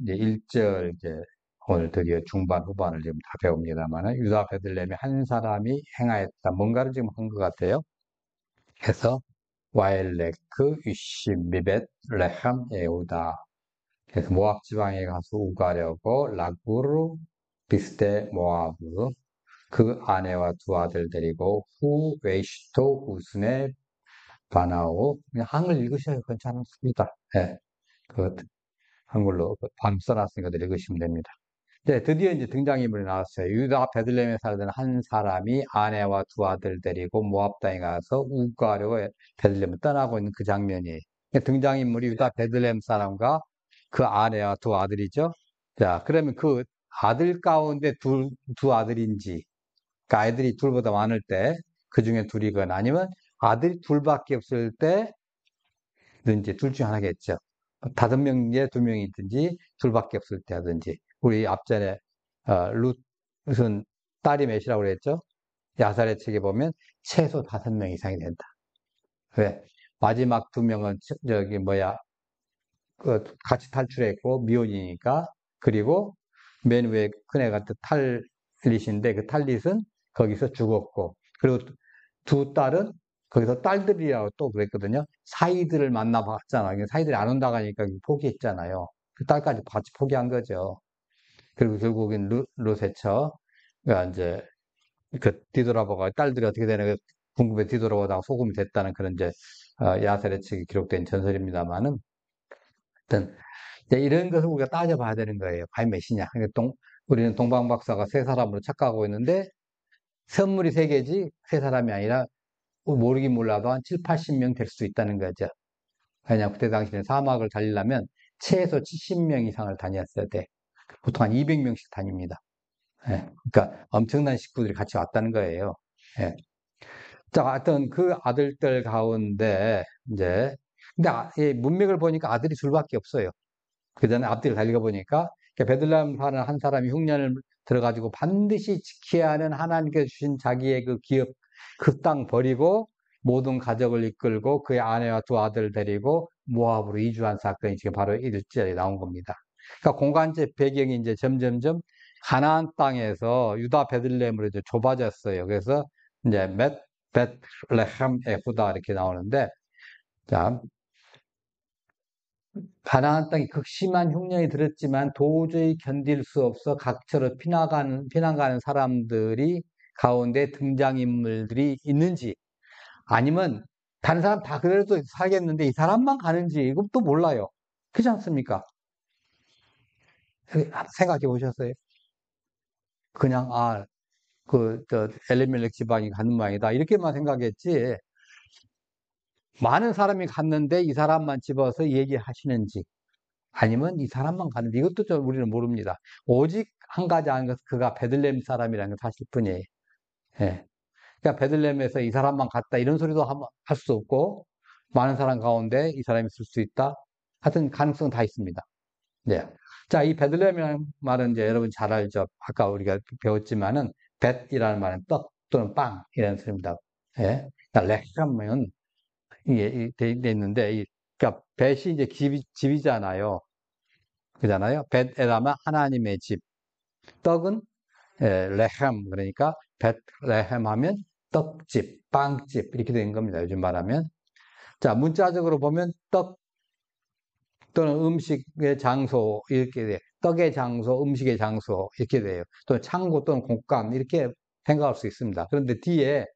이제 1절, 이제, 오늘 드디어 중반, 후반을 지금 다 배웁니다만, 유다 베들레헴에 한 사람이 행하였다. 뭔가를 지금 한 것 같아요. 해서, 와일레크, 이심, 미벳, 레함, 에우다. 그래서 모압 지방에 가서 우가려고, 라구르, 비스데, 모아브, 그 아내와 두 아들 데리고, 후, 웨이시토, 우스네, 바나오. 그냥 한글 읽으셔도 괜찮습니다. 예. 그, 한글로 반 써놨으니까 읽으시면 됩니다. 네, 드디어 이제 등장인물이 나왔어요. 유다 베들레헴에 살던 한 사람이 아내와 두 아들 데리고 모압 땅에 가서 우거하려고 베들레헴을 떠나고 있는 그 장면이에요. 등장인물이 유다 베들레헴 사람과 그 아내와 두 아들이죠. 자, 그러면 그 아들 가운데 두 아들인지, 그 아이들이 둘보다 많을 때, 그 중에 둘이거나 아니면 아들이 둘밖에 없을 때든지 둘 중 하나겠죠. 5명에 2명이 있든지 둘밖에 없을 때 하든지. 우리 앞전에 룻은 딸이 몇이라고 그랬죠? 야살의 책에 보면 최소 5명 이상이 된다. 왜? 마지막 2명은 저기 뭐야 같이 탈출했고 미혼이니까. 그리고 맨 위에 큰애가 탈릿인데 그 탈릿은 거기서 죽었고, 그리고 두 딸은 거기서 딸들이라고 또 그랬거든요. 사이들을 만나봤잖아요. 사이들이 안 온다고 하니까 포기했잖아요. 그 딸까지 같이 포기한 거죠. 그리고 결국엔 룻의 처가 이제 뒤돌아보고 딸들이 어떻게 되나 궁금해 뒤돌아보다가 소금이 됐다는 그런 이제 야살의 책이 기록된 전설입니다만은, 하여튼 이런 것을 우리가 따져봐야 되는 거예요. 과연 몇이냐. 우리는 동방박사가 세 사람으로 착각하고 있는데 선물이 세 개지 세 사람이 아니라 모르긴 몰라도 한 7, 80명 될 수 있다는 거죠. 왜냐하면 그때 당시에 사막을 달리려면 최소 70명 이상을 다녔어야 돼. 보통 한 200명씩 다닙니다. 예. 그러니까 엄청난 식구들이 같이 왔다는 거예요. 예. 자, 하여튼 그 아들들 가운데 이제 근데 이 문맥을 보니까 아들이 둘밖에 없어요. 그 전에 앞뒤를 달리고 보니까 베들레헴 사는 한 사람이 흉년을 들어가지고 반드시 지켜야 하는 하나님께서 주신 자기의 그 기업, 그 땅 버리고 모든 가족을 이끌고 그의 아내와 두 아들 데리고 모압으로 이주한 사건이 지금 바로 1절에 나온 겁니다. 그러니까 공간적 배경이 이제 점점점 가나안 땅에서 유다 베들레헴으로 이제 좁아졌어요. 그래서 이제 벳레헴 에후다 이렇게 나오는데, 자, 가나안 땅에 극심한 흉년이 들었지만 도저히 견딜 수 없어 각처로 피난 가는 사람들이 가운데 등장인물들이 있는지, 아니면 다른 사람 다 그래도 살겠는데 이 사람만 가는지 이것도 몰라요. 그렇지 않습니까? 생각해 보셨어요? 그냥 엘리멜렉 지방이 가는 모양이다 이렇게만 생각했지, 많은 사람이 갔는데 이 사람만 집어서 얘기하시는지, 아니면 이 사람만 가는데 이것도 좀 우리는 모릅니다. 오직 한 가지 아는 것은 그가 베들레헴 사람이라는 사실 뿐이에요. 예. 그러니까 베들레헴에서 이 사람만 갔다 이런 소리도 할 수 없고, 많은 사람 가운데 이 사람이 있을 수 있다. 하여튼 가능성 다 있습니다. 네. 자, 이 베들레헴이라는 말은 이제 여러분 잘 알죠. 아까 우리가 배웠지만은 벳이라는 말은 떡 또는 빵 이라는 소리입니다. 예. 그러니까 레함은 이게 돼 있는데 그러니까 벳이 이제 집이잖아요. 그잖아요. 벳에다마 하나님의 집. 떡은 레햄 그러니까 벳레햄 하면 떡집, 빵집 이렇게 된 겁니다. 요즘 말하면. 자, 문자적으로 보면 떡 또는 음식의 장소 이렇게 돼. 떡의 장소, 음식의 장소 이렇게 돼요. 또 창고 또는 공간 이렇게 생각할 수 있습니다. 그런데 뒤에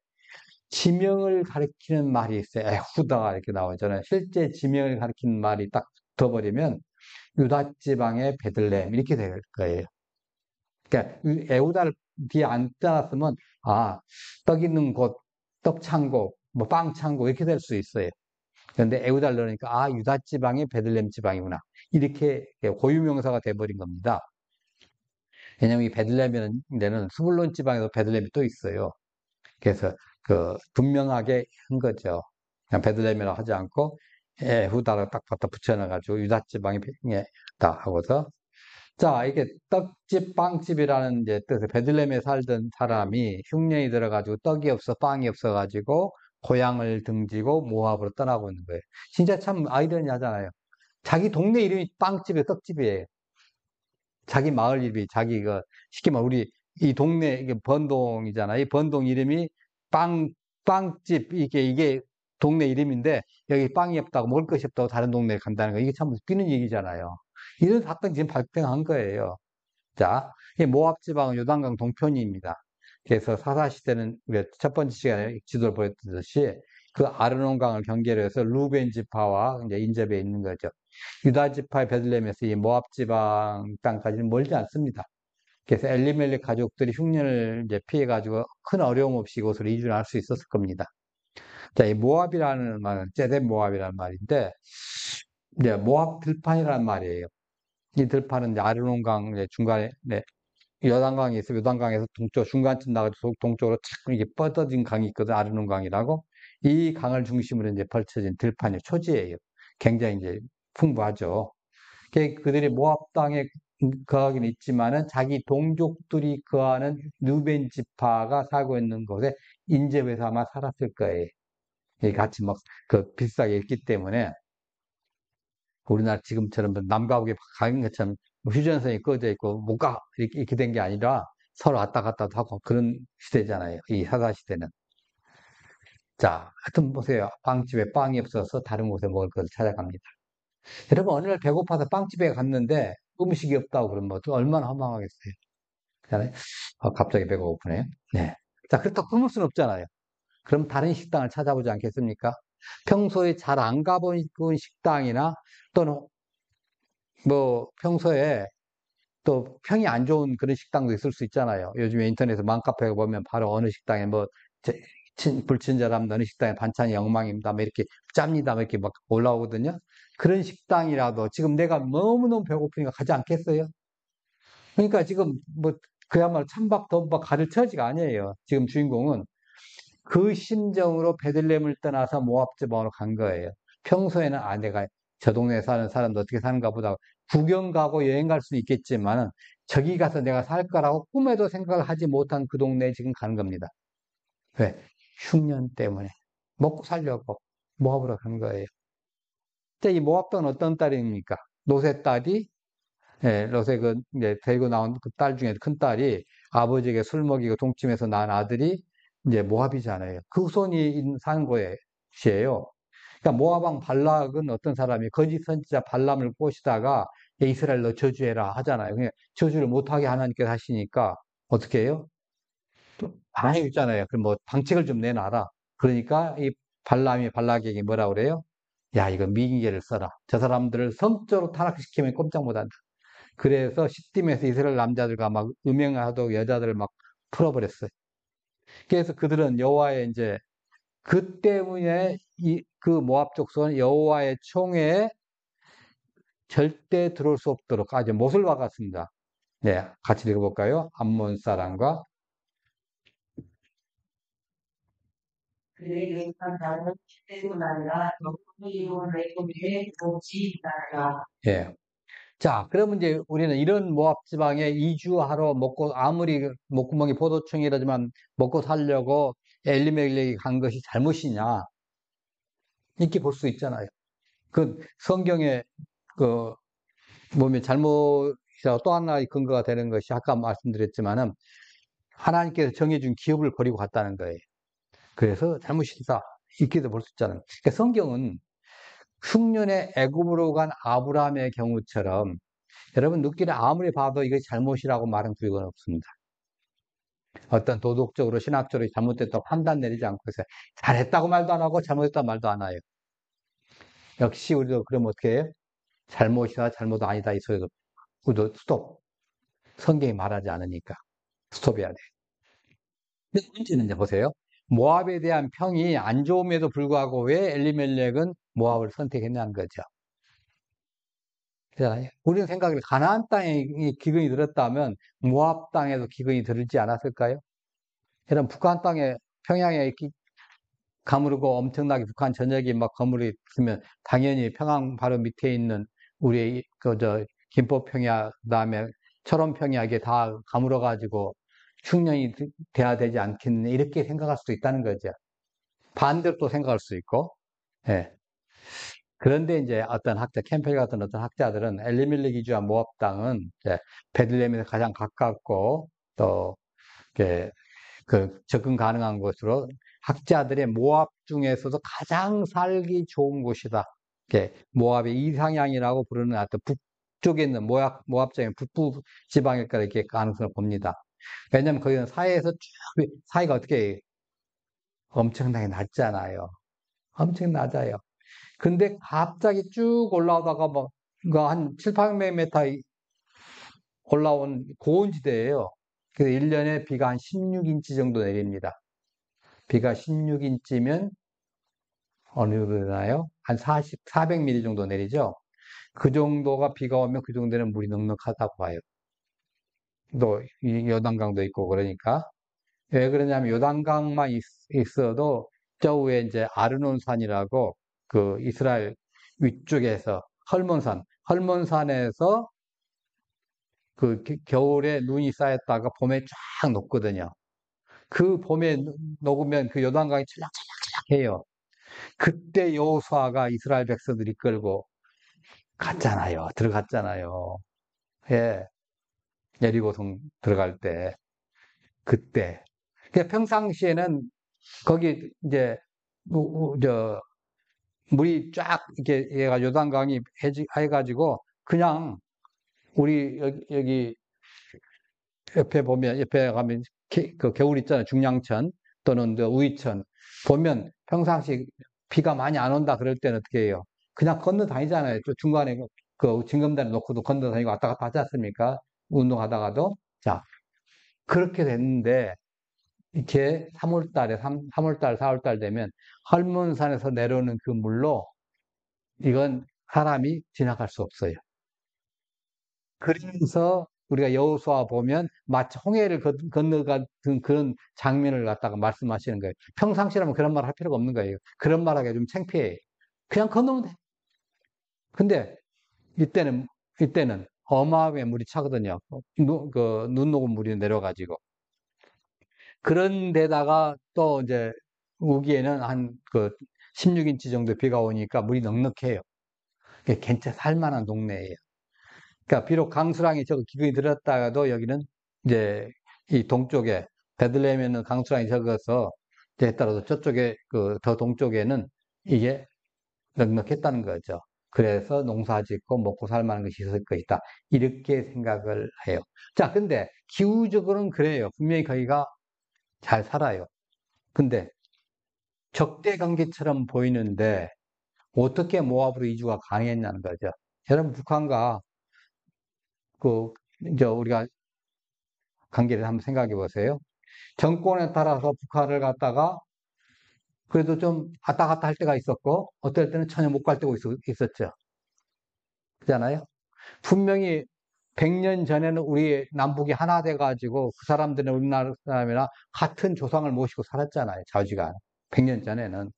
지명을 가리키는 말이 있어요. 에후다가 이렇게 나오잖아요. 실제 지명을 가리키는 말이 딱 붙어버리면 유다 지방의 베들레헴 이렇게 될 거예요. 그러니까 에우다를 뒤에 안 따놨으면 떡 있는 곳, 떡 창고, 뭐 빵 창고 이렇게 될 수 있어요. 그런데 에우다를 넣으니까 유다 지방의 베들레헴 지방이구나 이렇게 고유명사가 돼버린 겁니다. 왜냐하면 이 베들레헴이라는 데는 스불론 지방에도 베들레헴이 또 있어요. 그래서 분명하게 한 거죠. 그냥 베들레헴이라고 하지 않고 에후다를 딱 갖다 붙여놔가지고 유다 지방이 다 하고서, 자, 이게 떡집, 빵집이라는 이제 뜻의 베들레헴에 살던 사람이 흉년이 들어가지고 떡이 없어, 빵이 없어가지고 고향을 등지고 모압으로 떠나고 있는 거예요. 진짜 참 아이러니하잖아요. 자기 동네 이름이 빵집에 떡집이에요. 자기 마을 이름이, 쉽게 말해, 우리, 이 동네, 이게 번동이잖아요. 이 번동 이름이 빵집, 이게 동네 이름인데, 여기 빵이 없다고, 먹을 것이 없다고 다른 동네에 간다는 거, 이게 참 웃기는 얘기잖아요. 이런 사건이 지금 발생한 거예요. 자, 이 모압 지방은 요단강 동편입니다. 그래서 사사시대는 우리가 첫 번째 시간에 지도를 보였듯이 그 아르논강을 경계로 해서 루벤 지파와 이제 인접해 있는 거죠. 유다 지파의 베들레헴에서 이 모압 지방 땅까지는 멀지 않습니다. 그래서 엘리멜렉 가족들이 흉년을 이제 피해가지고 큰 어려움 없이 이곳으로 이주를 할 수 있었을 겁니다. 자, 이 모압이라는 말은 ጼ뎃 모압이라는 말인데, 이제 모압 들판이라는 말이에요. 이 들판은 이제 아르논강 중간에 요단강이 있어 요단강에서 중간쯤 나가서 동쪽으로 착 이게 뻗어진 강이 있거든. 아르논강이라고. 이 강을 중심으로 이제 펼쳐진 들판이 초지예요. 굉장히 이제 풍부하죠. 그들이 모압 땅에 거하긴 있지만은 자기 동족들이 거하는 누벤 지파가 살고 있는 곳에 인접해서 아마 살았을 거예요. 같이 막 그 비슷하게 있기 때문에 우리나라 지금처럼 남과 북에 가는 것처럼 휴전선이 꺼져 있고 못 가 이렇게 된 게 아니라 서로 왔다 갔다도 하고 그런 시대잖아요. 이 사사 시대는. 자, 하여튼 보세요. 빵집에 빵이 없어서 다른 곳에 먹을 것을 찾아갑니다. 여러분 어느 날 배고파서 빵집에 갔는데 음식이 없다고 그러면 또 얼마나 허망하겠어요. 그잖아요. 갑자기 배가 고프네요. 네. 자, 그렇다고 굶을 수는 없잖아요. 그럼 다른 식당을 찾아보지 않겠습니까? 평소에 잘 안 가본 식당이나 또는 뭐 평소에 또 평이 안 좋은 그런 식당도 있을 수 있잖아요. 요즘에 인터넷에 맘카페에 보면 바로 어느 식당에 뭐 불친절합니다. 어느 식당에 반찬이 엉망입니다. 뭐 이렇게 짭니다. 뭐 이렇게 막 올라오거든요. 그런 식당이라도 지금 내가 너무너무 배고프니까 가지 않겠어요? 그러니까 지금 뭐 그야말로 찬밥 더밥 가르쳐지가 아니에요. 지금 주인공은 그 심정으로 베들레헴을 떠나서 모압 지방으로 간 거예요. 평소에는 내가 저 동네에 사는 사람도 어떻게 사는가 보다 구경 가고 여행 갈 수는 있겠지만은 저기 가서 내가 살 거라고 꿈에도 생각을 하지 못한 그 동네에 지금 가는 겁니다. 왜? 흉년 때문에 먹고 살려고 모압으로 간 거예요. 근데 이 모압 땅은 어떤 딸입니까? 노새 딸이 롯의 이제 데리고 나온 그 딸 중에 큰 딸이 아버지에게 술 먹이고 동침해서 낳은 아들이 이제 모압이잖아요. 그 후손이 사는 곳이에요. 그러니까 모압 왕 발락은 어떤 사람이 거짓 선지자 발람을 꼬시다가 이스라엘 너 저주해라 하잖아요. 그냥 저주를 못하게 하나님께서 하시니까 어떻게 해요? 또 방해 있잖아요. 그럼 뭐 방책을 좀 내놔라. 그러니까 이 발람이 발락에게 뭐라 그래요? 야, 이거 미기계를 써라. 저 사람들을 성적으로 타락시키면 꼼짝 못한다. 그래서 시딤에서 이스라엘 남자들과 막 음행하도록 여자들을 막 풀어버렸어요. 그래서 그들은 여호와의 이제 그 때문에 그 모압 족속은 여호와의 총회에 절대 들어올 수 없도록 아주 못을 박았습니다. 네, 같이 읽어볼까요? 암몬 사람과 그에게 나는 때도 나라 너희로 내게 오지 나라. 예. 자, 그러면 이제 우리는 이런 모압 지방에 이주하러 아무리 목구멍이 포도청이라지만 먹고 살려고 엘리멜렉이 간 것이 잘못이냐? 이렇게 볼 수 있잖아요. 그 성경에 그 보면 잘못이라고 또 하나의 근거가 되는 것이 아까 말씀드렸지만은 하나님께서 정해준 기업을 버리고 갔다는 거예요. 그래서 잘못이다. 이렇게도 볼 수 있잖아요. 그러니까 성경은 흉년의 애굽으로 간 아브라함의 경우처럼 여러분 눈길에 아무리 봐도 이것이 잘못이라고 말은 그건 없습니다. 어떤 도덕적으로 신학적으로 잘못됐다고 판단 내리지 않고 있어요. 잘했다고 말도 안 하고 잘못했다고 말도 안 해요. 역시 우리도 그럼 어떻게 해요? 잘못이다 잘못 아니다 이 소리도 우리도 스톱. 성경이 말하지 않으니까 스톱해야 돼. 근데 문제는 이제 보세요. 모압에 대한 평이 안 좋음에도 불구하고 왜 엘리멜렉은 모압을 선택했냐는 거죠. 그잖아요. 우리는 생각을 가나안 땅에 기근이 들었다면 모압 땅에도 기근이 들지 않았을까요? 이런 북한 땅에 평양에 가무르고 엄청나게 북한 전역이 막 건물이 있으면 당연히 평양 바로 밑에 있는 우리 그저 김포평야 그다음에 철원평야에 다 가물어 가지고 흉년이 돼야 되지 않겠느냐 이렇게 생각할 수도 있다는 거죠. 반대로 또 생각할 수 있고, 예. 그런데 이제 어떤 학자, 캠펠 같은 어떤 학자들은 엘리멜렉 이주와 모압 땅은 이제 베들레헴에서 가장 가깝고 또 이렇게 그 접근 가능한 곳으로 학자들의 모압 중에서도 가장 살기 좋은 곳이다. 이렇게 모압의 이상향이라고 부르는 어떤 북쪽에 있는 모압 지방 북부 지방일 거라 이렇게 가능성을 봅니다. 왜냐하면 거기는 사해에서 쭉 사이가 어떻게 해요? 엄청나게 낮잖아요. 엄청 낮아요. 근데 갑자기 쭉 올라오다가 뭐, 한 7, 800m 올라온 고온지대예요. 그래서 1년에 비가 한 16인치 정도 내립니다. 비가 16인치면 어느 정도 되나요? 한 400mm 정도 내리죠? 그 정도가 비가 오면 그 정도는 물이 넉넉하다고 봐요. 또, 요단강도 있고 그러니까. 왜 그러냐면 요단강만 있어도 저 위에 이제 아르논산이라고 그 이스라엘 위쪽에서 헐몬산에서 그 겨울에 눈이 쌓였다가 봄에 쫙 녹거든요. 그 봄에 녹으면 그 요단강이 찰락찰락찰락해요. 그때 여호수아가 이스라엘 백성들 이끌고 갔잖아요. 들어갔잖아요. 예, 여리고성 들어갈 때 그때. 그러니까 평상시에는 거기 이제 저 물이 쫙 이렇게 얘가 요단강이 해가지고 그냥 우리 여기 옆에 보면 옆에 가면 그 겨울 있잖아요. 중량천 또는 우이천 보면 평상시 비가 많이 안 온다 그럴 때는 어떻게 해요? 그냥 건너 다니잖아요. 또 중간에 그 징검다리 놓고도 건너 다니고 왔다 갔다 하지 않습니까? 운동하다가도. 자, 그렇게 됐는데 이렇게 3월 달에 3월 달, 4월 달 되면 헐몬산에서 내려오는 그 물로 이건 사람이 지나갈 수 없어요. 그래서 우리가 여호수아 보면 마치 홍해를 건너간 그런 장면을 갖다가 말씀하시는 거예요. 평상시라면 그런 말 할 필요가 없는 거예요. 그런 말 하기가 좀 창피해요. 그냥 건너면 돼. 근데 이때는 어마어마하게 물이 차거든요. 눈 녹은 물이 내려가지고. 그런 데다가 또 이제 우기에는 한 그 16인치 정도 비가 오니까 물이 넉넉해요. 괜찮 살만한 동네예요. 그러니까 비록 강수량이 적어 기근이 들었다가도 여기는 이제 이 동쪽에 베들레헴에는 강수량이 적어서 이제 따라서 저쪽에 그 더 동쪽에는 이게 넉넉했다는 거죠. 그래서 농사 짓고 먹고 살 만한 것이 있을 것이다. 이렇게 생각을 해요. 자, 근데 기후적으로는 그래요. 분명히 거기가 잘 살아요. 근데 적대 관계처럼 보이는데 어떻게 모압으로 이주가 가능했냐는 거죠. 여러분 북한과 그 이제 우리가 관계를 한번 생각해 보세요. 정권에 따라서 북한을 갖다가 그래도 좀 왔다 갔다 할 때가 있었고 어떨 때는 전혀 못 갈 때가 있었죠. 그잖아요. 분명히 100년 전에는 우리 남북이 하나 돼가지고 그 사람들은 우리나라 사람이나 같은 조상을 모시고 살았잖아요. 자주간 100년 전에는.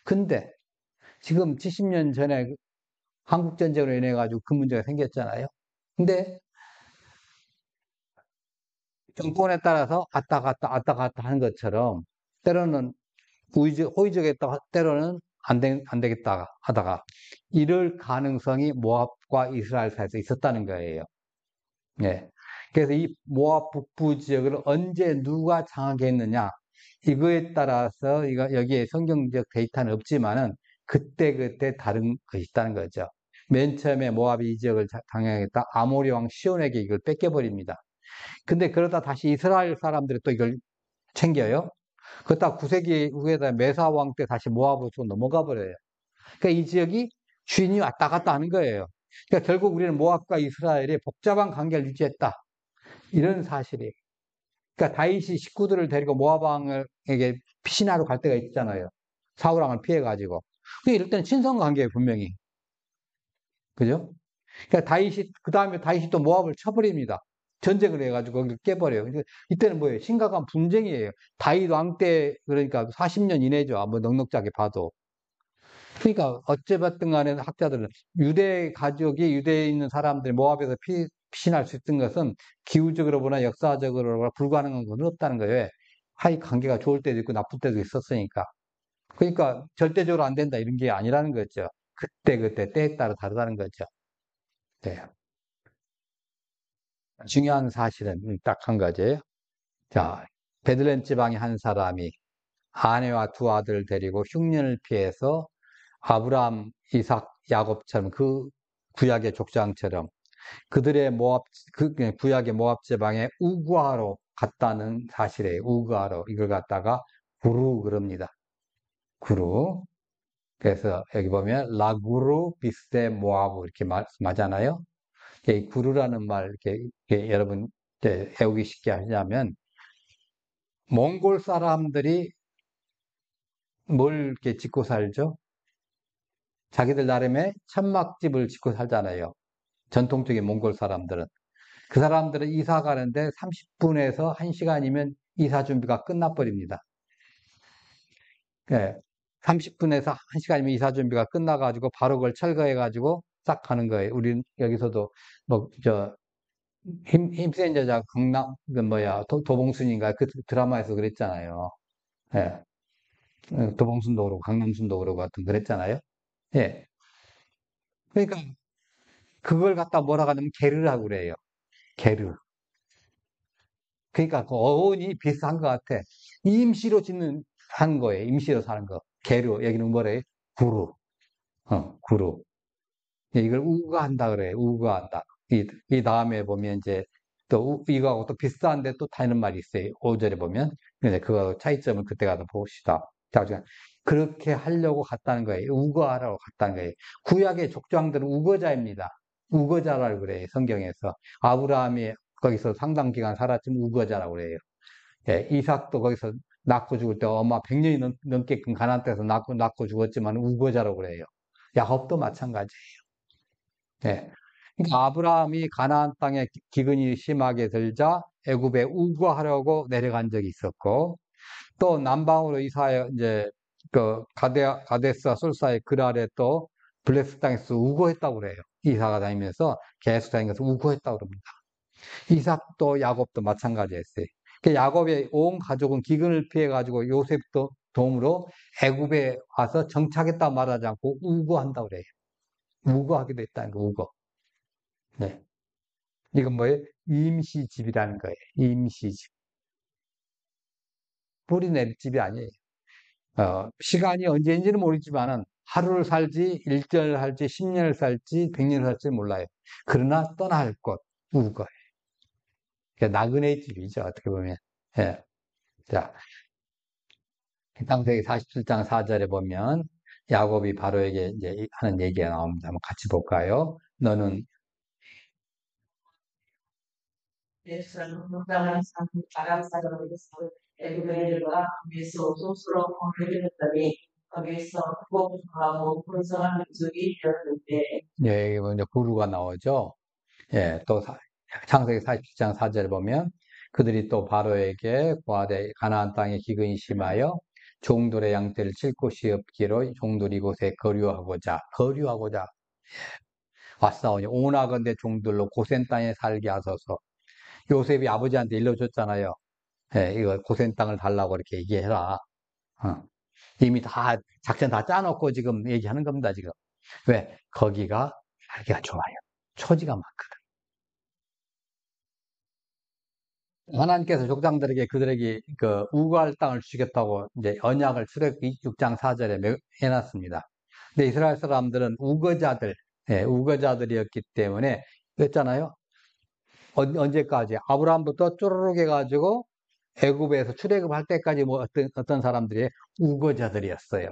근데 지금 70년 전에 한국전쟁으로 인해 가지고 그 문제가 생겼잖아요. 근데 정권에 따라서 왔다 갔다 하는 것처럼 때로는 호의적이었다가 때로는 안 되겠다 하다가 이럴 가능성이 모압과 이스라엘 사이에서 있었다는 거예요. 예. 그래서 이 모압 북부 지역을 언제 누가 장악했느냐 이거에 따라서 여기에 성경적 데이터는 없지만은 그때 다른 것이 있다는 거죠. 맨 처음에 모압이 이 지역을 장악했다 아모리 왕 시온에게 이걸 뺏겨버립니다. 근데 그러다 다시 이스라엘 사람들이 또 이걸 챙겨요. 그러다 9세기 후에다 메사 왕 때 다시 모압으로 또 넘어가 버려요. 그러니까 이 지역이 주인이 왔다 갔다 하는 거예요. 그러니까 결국 우리는 모압과 이스라엘이 복잡한 관계를 유지했다. 이런 사실이. 그러니까 다윗이 식구들을 데리고 모압 왕에게 피신하러 갈 때가 있잖아요. 사울 왕을 피해 가지고. 근데 이럴 때는 친선 관계예요, 분명히. 그죠? 그러니까 그다음에 다윗이 또 모압을 쳐버립니다. 전쟁을 해가지고 거기를 깨버려요. 이때는 뭐예요? 심각한 분쟁이에요. 다윗 왕 때, 그러니까 40년 이내죠. 뭐 넉넉하게 봐도. 그러니까 어찌됐든 간에 학자들은 유대 가족이 유대에 있는 사람들이 모압에서 피신할 수 있던 것은 기후적으로 보나 역사적으로 보나 불가능한 건 없다는 거예요. 하이 관계가 좋을 때도 있고 나쁠 때도 있었으니까. 그러니까 절대적으로 안 된다 이런 게 아니라는 거죠. 그때 때에 따라 다르다는 거죠. 네. 중요한 사실은 딱 한 가지예요. 자, 베들레헴 지방의 한 사람이 아내와 두 아들을 데리고 흉년을 피해서 아브라함, 이삭, 야곱처럼 그 구약의 족장처럼 그들의 구약의 모압 지방에 우구하러 갔다는 사실이에요. 우구하러 이걸 갖다가 구루 그럽니다. 구루. 그래서 여기 보면 라구루 비스데 모아브 이렇게 말하잖아요. 이 구루라는 말 이렇게 여러분 배우기 쉽게 하냐면 몽골 사람들이 뭘 이렇게 짓고 살죠? 자기들 나름의 천막집을 짓고 살잖아요. 전통적인 몽골 사람들은. 그 사람들은 이사 가는데 30분에서 1시간이면 이사 준비가 끝나버립니다. 예. 30분에서 1시간이면 이사 준비가 끝나가지고 바로 그걸 철거해가지고 싹 가는 거예요. 우리는 여기서도 뭐, 힘센 여자 도봉순인가 그 드라마에서 그랬잖아요. 예. 도봉순도 그러고 강남순도 그러고 같은 그랬잖아요. 예. 그러니까 그걸 갖다 뭐라고 하냐면 게르라고 그래요. 게르. 그러니까 그 어원이 비슷한 것 같아. 임시로 하는 거예요. 임시로 사는 거. 게르. 여기는 뭐래요? 구루. 구루. 이걸 우거한다 그래요. 우거한다. 이 다음에 보면 이제 또 이거하고 또 비슷한데 또 다른 말이 있어요. 5절에 보면. 근데 그거 차이점을 그때 가서 봅시다. 자, 그렇게 하려고 갔다는 거예요. 우거하라고 갔다는 거예요. 구약의 족장들은 우거자입니다. 우거자라고 그래요. 성경에서. 아브라함이 거기서 상당 기간 살았지만 우거자라고 그래요. 예, 이삭도 거기서 낳고 죽을 때 엄마 100년이 넘게끔 가나안 땅에서 낳고 죽었지만 우거자라고 그래요. 야곱도 마찬가지예요. 예. 그러니까 아브라함이 가나안 땅에 기근이 심하게 들자 애굽에 우거하려고 내려간 적이 있었고 또 남방으로 이사해 이제 그 가데스와 솔사의 그 아래 또 블레스 땅에서 우거했다고 그래요. 이사가 다니면서 계속 다니면서 우거했다고 그럽니다. 이삭도 야곱도 마찬가지였어요. 그 야곱의 온 가족은 기근을 피해 가지고 요셉도 도움으로 애굽에 와서 정착했다 말하지 않고 우거한다고 그래요. 우거하게 됐다는 거, 우거. 네. 이건 뭐예요? 임시집이라는 거예요. 임시집. 뿌리 낼 집이 아니에요. 시간이 언제인지는 모르지만은 하루를 살지, 일절을 살지, 10년을 살지, 100년을 살지 몰라요. 그러나 떠날 곳, 우거예요. 그러니까 나그네 집이죠. 어떻게 보면. 예. 자, 창세기 47장 4절에 보면 야곱이 바로에게 이제 하는 얘기가 나옵니다. 한번 같이 볼까요? 너는 아람 사람에게서 애굽인들과 거기서 소수로 거느렸더니 거기서 복종하고 분성한 민족이 되었는데 예, 이게 이제 구루가 나오죠. 예, 또 창세기 47장 4절에 보면 그들이 또 바로에게 고아대 가나안 땅에 기근이 심하여 종들의 양떼를 칠 곳이 없기로 종들이 이곳에 거류하고자 왔사오니 오나건대 종들로 고센 땅에 살게 하소서. 요셉이 아버지한테 일러줬잖아요. 예, 이거 고센 땅을 달라고 이렇게 얘기해라. 어. 이미 다 작전 다 짜놓고 지금 얘기하는 겁니다, 지금. 왜? 거기가 살기가 좋아요. 초지가 많거든. 하나님께서 족장들에게 그들에게 그 우거할 땅을 주시겠다고 이제 언약을 출애굽기 6장 4절에 해놨습니다. 근데 이스라엘 사람들은 우거자들이었기 때문에 그랬잖아요. 언제까지? 아브라함부터 쪼르륵 해가지고 애굽에서 출애굽할 때까지 뭐 어떤 사람들이 우거자들이었어요.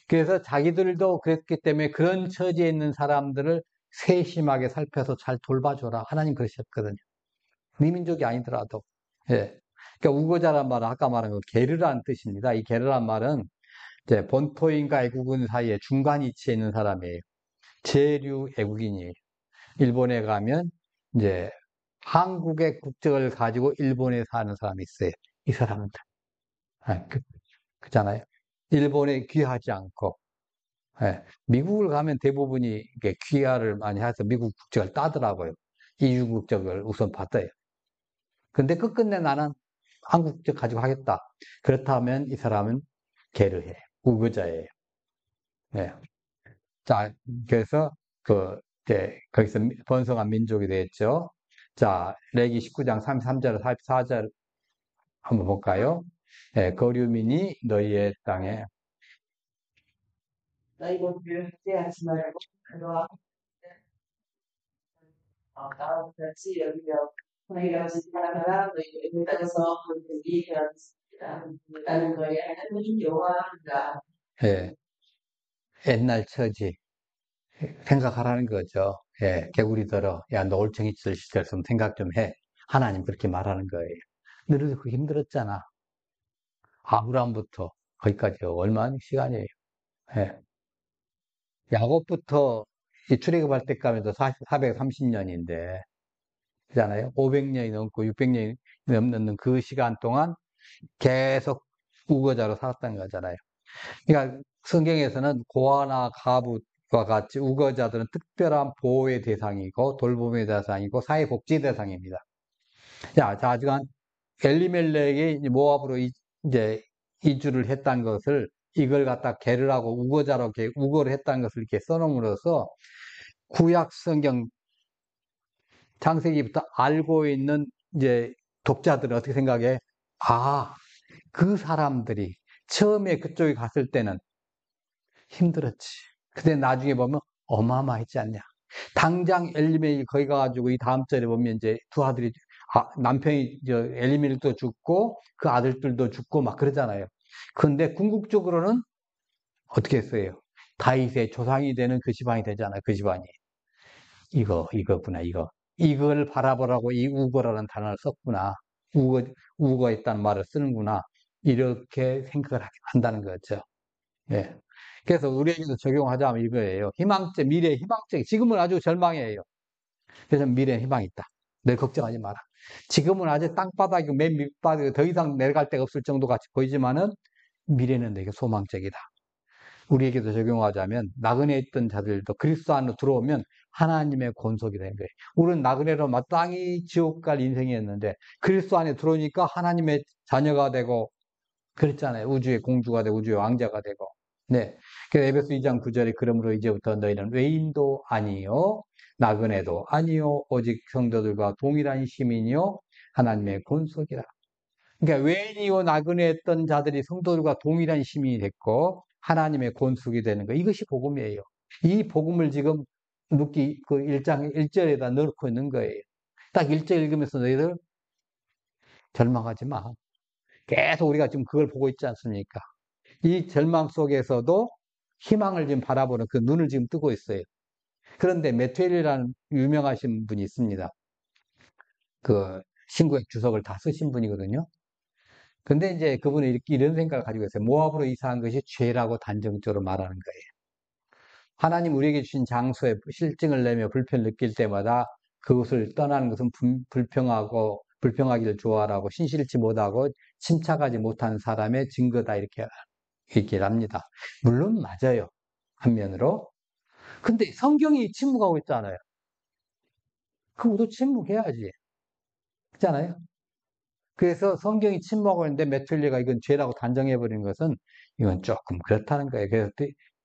그래서 자기들도 그랬기 때문에 그런 처지에 있는 사람들을 세심하게 살펴서 잘 돌봐줘라. 하나님 그러셨거든요. 네 민족이 아니더라도. 예. 그러니까 우거자란 말은 아까 말한 그 게르라는 뜻입니다. 이 게르란 말은 이제 본토인과 애국인 사이에 중간 위치에 있는 사람이에요. 재류 애국인이에요. 일본에 가면 이제 한국의 국적을 가지고 일본에 사는 사람이 있어요. 이 사람들. 아, 그잖아요. 일본에 귀하지 않고. 예. 미국을 가면 대부분이 이게 귀화를 많이 해서 미국 국적을 따더라고요. 이주 국적을 우선 받아요. 근데 끝끝내 나는 한국 국적 가지고 하겠다. 그렇다면 이 사람은 게르해. 우거자예요. 예. 자, 그래서 이제 거기서 번성한 민족이 됐죠. 자, 레기 19장 33절, 44절 한번 볼까요? 예, 거류민이 너희의 땅에 너희 몸을 흑제하지 말고 그와 나와 같이 여기며 너희가 지나가라 너희를 따라서 그들이 나는 너희 하나님 여호와입니다. 예, 옛날 처지 생각하라는 거죠. 예, 개구리들어, 야, 너 올챙이 칠 시절 좀 생각 좀 해. 하나님 그렇게 말하는 거예요. 너희도 그 힘들었잖아. 아브라함부터 거기까지 얼마나 시간이에요. 예. 야곱부터 이 출애굽할 때까지만 해도 430년인데, 그잖아요. 500년이 넘고 600년이 넘는 그 시간 동안 계속 우거자로 살았다는 거잖아요. 그러니까 성경에서는 고아나 가부와 같이 우거자들은 특별한 보호의 대상이고 돌봄의 대상이고 사회복지 대상입니다. 자, 하지만 엘리멜렉이 모압으로 이제 이주를 했다는 것을 이걸 갖다 개를 하고 우거자로 이렇게 우거를 했다는 것을 이렇게 써놓음으로써 구약 성경 창세기부터 알고 있는 이제 독자들은 어떻게 생각해? 아, 그 사람들이 처음에 그쪽에 갔을 때는 힘들었지. 근데 나중에 보면 어마어마했지 않냐. 당장 엘리멜이 거기 가가지고 이 다음 절에 보면 이제 두 아들이 남편이 엘리멜도 죽고 그 아들들도 죽고 막 그러잖아요. 근데 궁극적으로는 어떻게 했어요? 다윗의 조상이 되는 그 집안이 되잖아요. 그 집안이. 이거구나, 이거. 이걸 바라보라고 이 우거라는 단어를 썼구나. 우거했다는 말을 쓰는구나. 이렇게 생각을 한다는 거죠. 예. 그래서 우리에게도 적용하자면 이거예요. 희망적, 미래의 희망적, 지금은 아주 절망이에요. 그래서 미래에 희망이 있다. 늘 걱정하지 마라. 지금은 아직 땅바닥이고 맨 밑바닥이고 더 이상 내려갈 데가 없을 정도 같이 보이지만은 미래는 되게 소망적이다. 우리에게도 적용하자면 나그네에 있던 자들도 그리스도 안으로 들어오면 하나님의 권속이 되는 거예요. 우리는 나그네로 마땅히 지옥 갈 인생이었는데 그리스도 안에 들어오니까 하나님의 자녀가 되고 그랬잖아요. 우주의 공주가 되고 우주의 왕자가 되고. 네. 그래서 에베소 2장 9절에 그러므로 이제부터 너희는 외인도 아니요 나그네도 아니요 오직 성도들과 동일한 시민이요 하나님의 권속이라. 그러니까 외인이요 나그네였던 자들이 성도들과 동일한 시민이 됐고 하나님의 권속이 되는 거. 이것이 복음이에요. 이 복음을 지금 룻기 그 1장 1절에다 넣고 있는 거예요. 딱 1절 읽으면서 너희들 절망하지 마. 계속 우리가 지금 그걸 보고 있지 않습니까? 이 절망 속에서도 희망을 지금 바라보는 그 눈을 지금 뜨고 있어요. 그런데 메투엘이라는 유명하신 분이 있습니다. 그 신구약 주석을 다 쓰신 분이거든요. 근데 이제 그분이 이런 생각을 가지고 있어요. 모압으로 이사한 것이 죄라고 단정적으로 말하는 거예요. 하나님 우리에게 주신 장소에 실증을 내며 불편을 느낄 때마다 그것을 떠나는 것은 불평하기를 좋아하고 신실치 못하고 침착하지 못한 사람의 증거다 이렇게 얘기를 합니다. 물론 맞아요. 한면으로. 근데 성경이 침묵하고 있잖아요. 그럼 우리도 침묵해야지. 그렇잖아요. 그래서 성경이 침묵하고 있는데 메툴리가 이건 죄라고 단정해버리는 것은 이건 조금 그렇다는 거예요. 그래서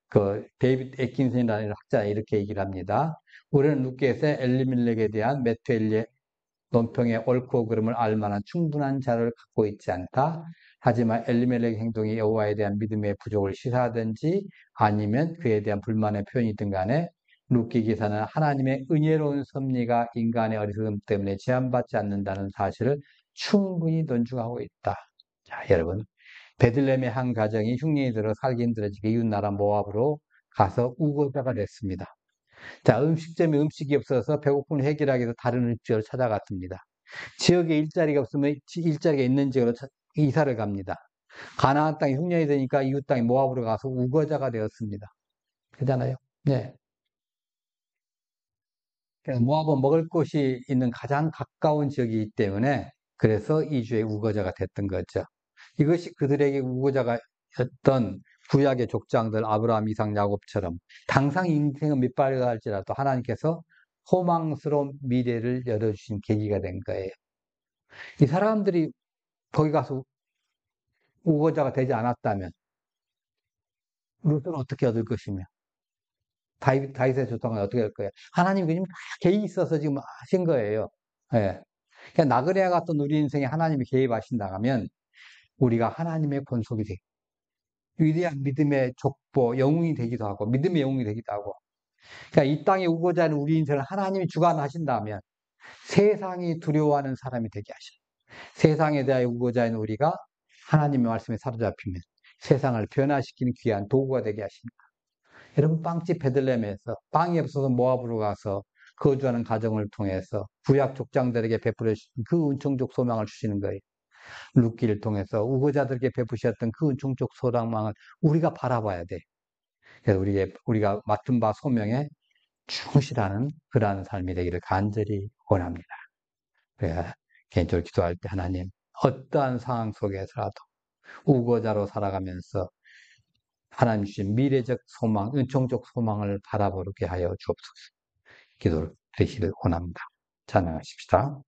그 데이비드 애킨슨이라는 학자 이렇게 얘기를 합니다. 우리는 룻기에서 엘리멜렉에 대한 메투엘의 논평의 옳고 그름을 알만한 충분한 자료를 갖고 있지 않다. 하지만 엘리멜렉의 행동이 여호와에 대한 믿음의 부족을 시사하든지 아니면 그에 대한 불만의 표현이든 간에 룻기 기사는 하나님의 은혜로운 섭리가 인간의 어리석음 때문에 제한받지 않는다는 사실을 충분히 논증하고 있다. 자, 여러분. 베들레헴의 한 가정이 흉년이 들어 살기 힘들어지게 이웃나라 모압으로 가서 우거자가 됐습니다. 자, 음식점에 음식이 없어서 배고픔을 해결하기 위해서 다른 음식점을 찾아갔습니다. 지역에 일자리가 없으면 일자리가 있는 지역으로 이사를 갑니다. 가나안 땅이 흉년이 되니까 이웃 땅이 모압으로 가서 우거자가 되었습니다. 그잖아요. 네. 그래서 모압은 먹을 곳이 있는 가장 가까운 지역이기 때문에 그래서 이주의 우거자가 됐던 거죠. 이것이 그들에게 우거자가였던 구약의 족장들 아브라함, 이삭, 야곱처럼 당장 인생은 밑바닥 할지라도 하나님께서 소망스러운 미래를 열어주신 계기가 된 거예요. 이 사람들이 거기 가서 우거자가 되지 않았다면 룻은 어떻게 얻을 것이며 다윗의 조상은 어떻게 할 거예요? 하나님이 지금 다 개입 있어서 지금 하신 거예요. 예. 그러니까 나그네와 같은 우리 인생에 하나님이 개입하신다 하면 우리가 하나님의 권속이 되고 위대한 믿음의 족보, 영웅이 되기도 하고 믿음의 영웅이 되기도 하고 그러니까 이 땅에 오고자 하는 우리 인생을 하나님이 주관하신다면 세상이 두려워하는 사람이 되게 하셔요. 세상에 대하여 오고자 하는 우리가 하나님의 말씀에 사로잡히면 세상을 변화시키는 귀한 도구가 되게 하십니다. 여러분 빵집 베들레헴에서 빵이 없어서 모압으로 가서 거주하는 가정을 통해서 구약 족장들에게 베풀어 주신 그 은총적 소망을 주시는 거예요. 룻기를 통해서 우고자들에게 베푸셨던 그 은총적 소망을 우리가 바라봐야 돼. 그래서 우리가 맡은 바 소명에 충실하는 그러한 삶이 되기를 간절히 원합니다. 그래야 개인적으로 기도할 때 하나님 어떠한 상황 속에서라도 우고자로 살아가면서 하나님 주신 미래적 소망, 은총적 소망을 바라보게 하여 주옵소서. 기도를 드리기를 원합니다. 찬양하십시다.